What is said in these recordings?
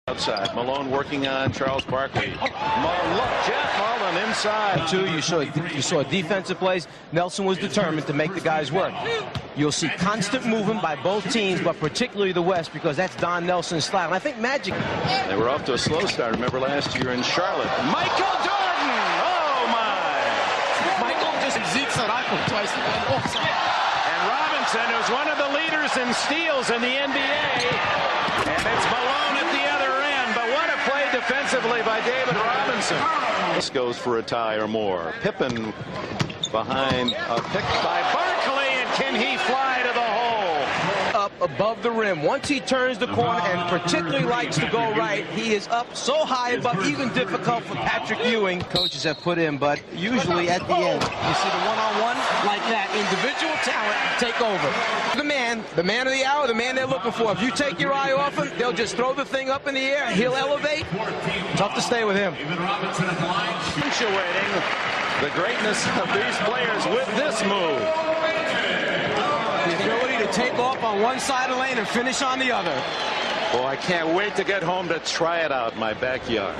Outside, Malone working on Charles Barkley. Jeff Mullen inside. You saw defensive plays. Nelson was determined to make the guys work. You'll see constant movement by both teams, but particularly the West, because that's Don Nelson's style. And I think Magic. They were off to a slow start. Remember last year in Charlotte. Michael Jordan! Oh my! Michael just Zeke's an icon twice. And Robinson, who's one of the leaders in steals in the NBA. And it's Malone at the other end. But what a play defensively by David Robinson. This goes for a tie or more. Pippen behind a pick by Barkley. And can he fly to the hole? Up above the rim. Once he turns the corner and particularly likes to go right, he is up so high above, even difficult for Patrick Ewing. Coaches have put in, but usually at the end. You see the one-on-one like that. Individual talent take over. The man of the hour, the man they're looking for. If you take your eye off him, they'll just throw the thing up in the air. He'll elevate. Tough to stay with him. Punctuating the greatness of these players with this move. The ability to take off on one side of the lane and finish on the other. Well, I can't wait to get home to try it out in my backyard.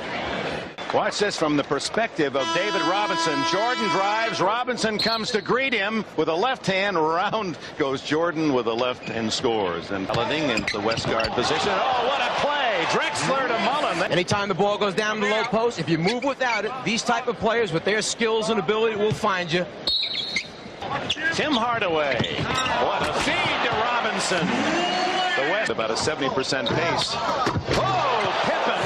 Watch this from the perspective of David Robinson. Jordan drives. Robinson comes to greet him with a left hand. Round goes Jordan with a left and scores. And leading into the West guard position. Oh, what a play. Drexler to Mullen. Anytime the ball goes down the low post, if you move without it, these type of players with their skills and ability will find you. Tim Hardaway. What a feed to Robinson. The West about a 70% pace. Oh, Pippen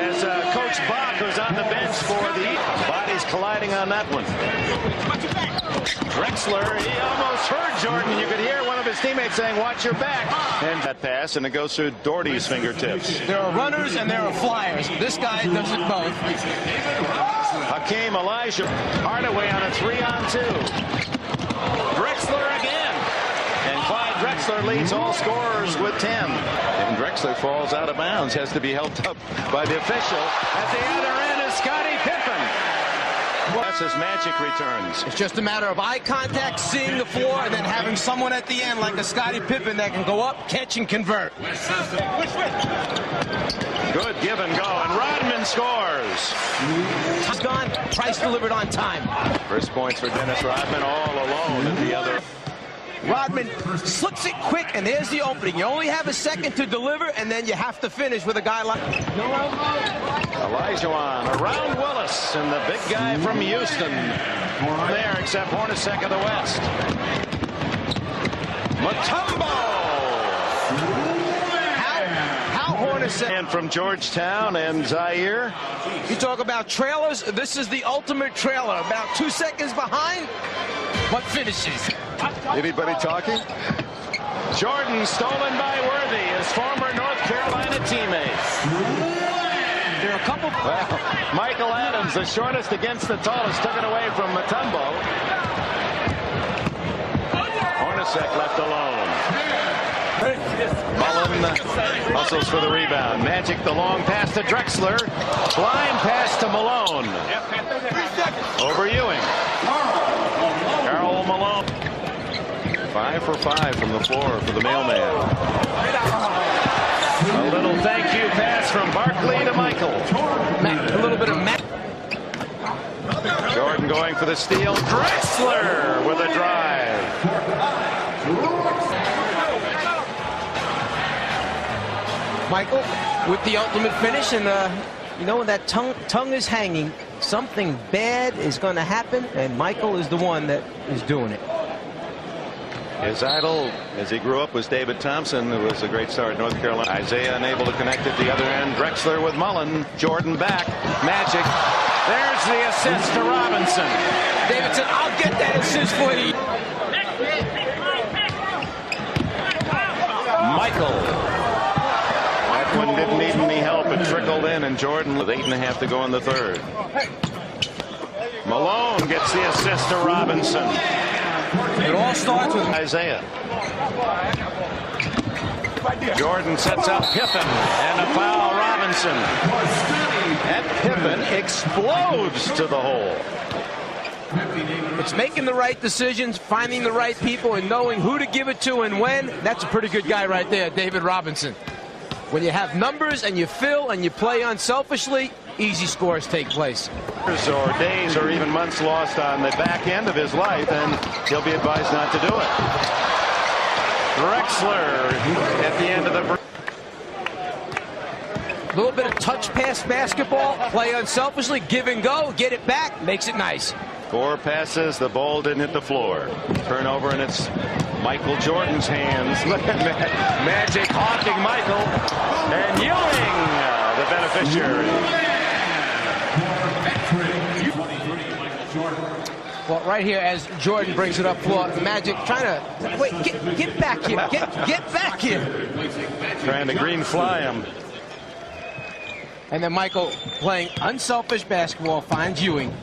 as Coach Bach, who's on the bench for the bodies colliding on that one. Drexler, he almost hurt Jordan. You could hear one of his teammates saying, watch your back. And that pass, and it goes through Doherty's fingertips. There are runners and there are flyers. This guy does it both. Hakeem Elijah. Hardaway on a 3-on-2. Drexler again. And Clyde Drexler leads all scorers with 10. And Drexler falls out of bounds, has to be helped up by the official. At the other end is Scottie Pippen. That's as Magic returns. It's just a matter of eye contact, seeing the floor, and then having someone at the end like a Scottie Pippen that can go up, catch, and convert. Good give and go, and Rodman scores. He's gone. Price delivered on time. First points for Dennis Rodman, all alone at the other. Rodman slips it quick, and there's the opening. You only have a second to deliver, and then you have to finish with a guy like Olajuwon around Willis, and the big guy from Houston there, except Hornacek of the West. Mutombo. How Hornacek. And from Georgetown and Zaire. You talk about trailers. This is the ultimate trailer. About 2 seconds behind, but finishes. Anybody talking? Jordan stolen by Worthy, his former North Carolina teammate. There are a couple. Well, Michael Adams, the shortest against the tallest, took it away from Mutombo. Hornacek left alone. Mullen hustles for the rebound. Magic the long pass to Drexler. Blind pass to Malone. Over Ewing. Karl Malone. 5 for 5 from the floor for the mailman. A little thank you pass from Barkley to Michael. A little bit of Jordan going for the steal. Drexler with a drive. Michael with the ultimate finish, and you know, when that tongue is hanging, something bad is going to happen, and Michael is the one that is doing it. His idol, as he grew up, was David Thompson, who was a great star at North Carolina. Isaiah unable to connect at the other end. Drexler with Mullen. Jordan back. Magic. There's the assist to Robinson. David said, I'll get that assist for you. Michael. That one didn't need any help. It trickled in, and Jordan with 8.5 to go in the third. Malone gets the assist to Robinson. It all starts with Isaiah. Jordan sets up Pippen, and a foul Robinson. And Pippen explodes to the hole. It's making the right decisions, finding the right people, and knowing who to give it to and when. That's a pretty good guy right there, David Robinson. When you have numbers and you fill and you play unselfishly, easy scores take place. Or days or even months lost on the back end of his life, and he'll be advised not to do it. Drexler at the end of the... A little bit of touch pass basketball, play unselfishly, give and go, get it back, makes it nice. 4 passes, the ball didn't hit the floor. Turnover, and it's Michael Jordan's hands. Look at that. Magic hawking Michael. And Ewing, the beneficiary. Well, right here, as Jordan brings it up floor, Magic trying to... Wait, get back here. Get back here. Trying to green fly him. And then Michael, playing unselfish basketball, finds Ewing.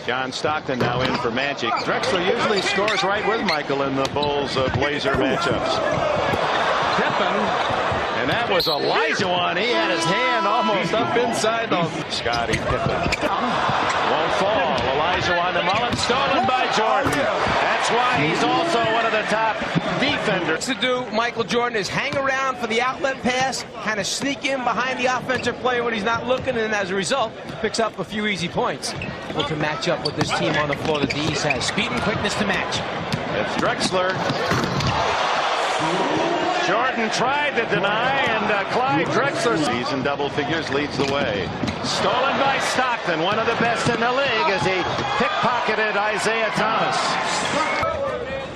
John Stockton now in for Magic. Drexler usually scores right with Michael in the Bulls Blazer matchups. Pippen, and that was Olajuwon. He had his hand almost up inside the... Scottie Pippen won't fall. Olajuwon to Mullen, stolen by Jordan. That's why he's also one of the top defenders. To do Michael Jordan is hang around for the outlet pass, kind of sneak in behind the offensive player when he's not looking, and as a result, picks up a few easy points. Able to match up with this team on the floor that the East has. Speed and quickness to match. It's Drexler. Jordan tried to deny, and Clyde Drexler, he's in double figures, leads the way. Stolen by Stockton, one of the best in the league, as he pickpocketed Isaiah Thomas.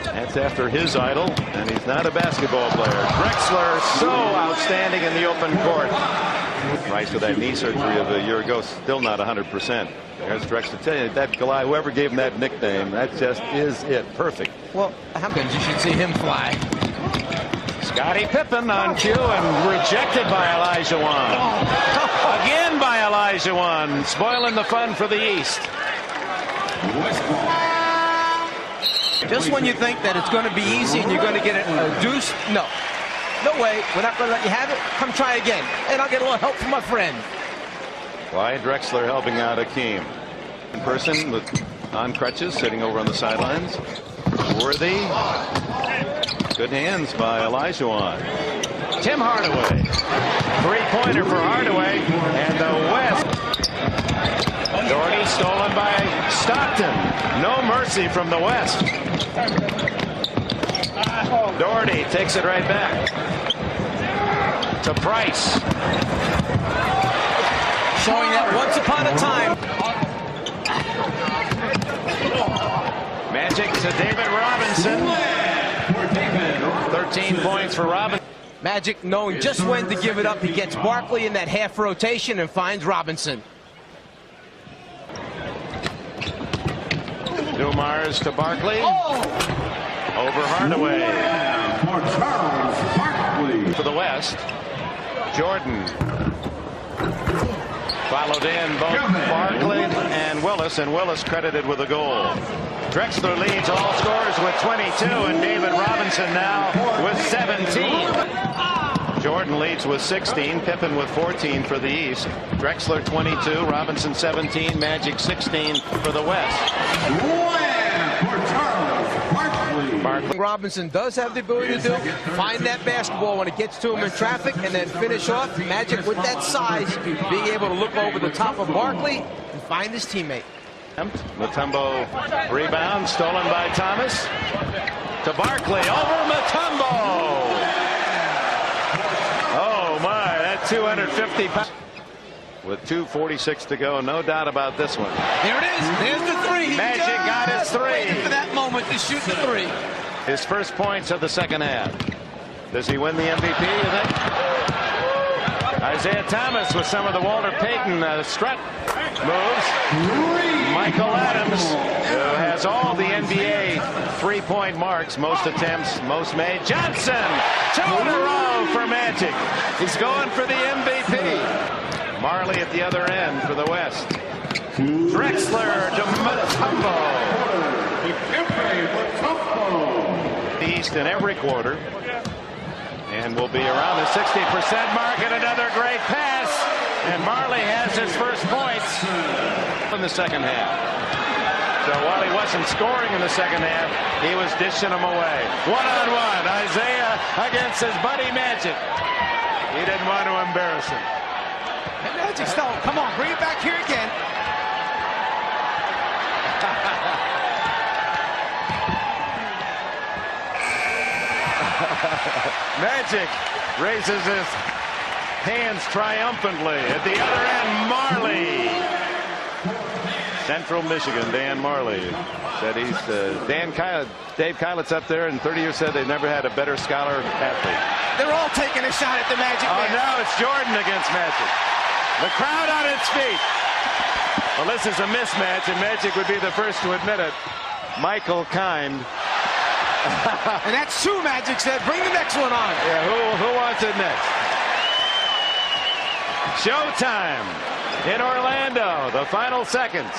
That's after his idol, and he's not a basketball player. Drexler, so outstanding in the open court. Rice with that knee surgery of a year ago, still not 100%. There's Drexler. Tell you, that guy, whoever gave him that nickname, that just is it. Perfect. Well, how comes you should see him fly? Scottie Pippen on cue and rejected by Olajuwon. Again by Olajuwon, spoiling the fun for the East. Just when you think that it's going to be easy and you're going to get a deuce, no way, we're not going to let you have it. Come try again, and I'll get a little help from my friend. Clyde Drexler helping out Akeem. In person with on crutches, sitting over on the sidelines. Worthy. Good hands by Olajuwon. Tim Hardaway. 3-pointer for Hardaway. And the West. Doherty stolen by Stockton. No mercy from the West. Doherty takes it right back to Price. Showing that once upon a time. Magic to David Robinson. 13 points for Robinson. Magic knowing just when to give it up. He gets Barkley in that half rotation and finds Robinson. Dumars to Barkley. Over Hardaway. For the West. Jordan. Followed in both Barkley and Willis credited with a goal. Drexler leads all scorers with 22, and David Robinson now with 17. Jordan leads with 16, Pippen with 14 for the East. Drexler 22, Robinson 17, Magic 16 for the West. Barkley. Robinson does have the ability to find that basketball when it gets to him in traffic and then finish off. Magic with that size, being able to look over the top of Barkley and find his teammate. Mutombo rebound, stolen by Thomas. To Barkley, over Mutombo. Oh my, that 250 pounds. With 2:46 to go, no doubt about this one. There it is. There's the three. Magic got his three. Waiting for that moment to shoot the three. His first points of the second half. Does he win the MVP, you think? Isaiah Thomas with some of the Walter Payton strut moves. Michael Adams, who has all the NBA three-point marks, most attempts, most made. Johnson, 2 in a row for Magic. He's going for the MVP. Marley at the other end for the West. Drexler to Mutombo. The East in every quarter. And will be around the 60% mark, and another great pass. And Marley has his first points in the second half. So while he wasn't scoring in the second half, he was dishing them away. One-on-one, Isaiah against his buddy Magic. He didn't want to embarrass him. And Magic Stone, come on, bring it back here again. Magic raises his hands triumphantly. At the other end, Marley. Central Michigan, Dan Marley said he's Dave Kylot's up there, and 30 years said they've never had a better scholar athlete. They're all taking a shot at the Magic Man. Oh, now it's Jordan against Magic. The crowd on its feet. Well, this is a mismatch, and Magic would be the first to admit it. Michael Kind. And that's two Magic said. Bring the next one on. Yeah, who wants it next? Showtime in Orlando. The final seconds.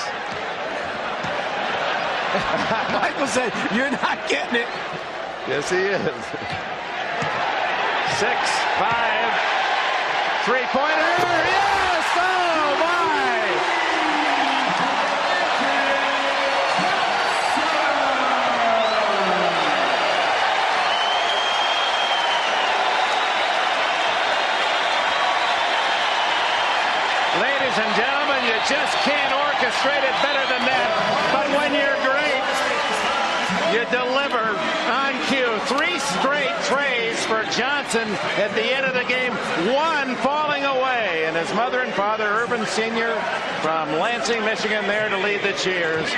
Michael said, "You're not getting it." Yes, he is. 6-5. Three-pointer. Yes! Oh, my! Ladies and gentlemen, you just can't orchestrate it better than that. But when you're great, you deliver on cue. 3 straight trays for Johnson at the end of the game. 1 falling away. And his mother and father, Urban Sr. from Lansing, Michigan, there to lead the cheers.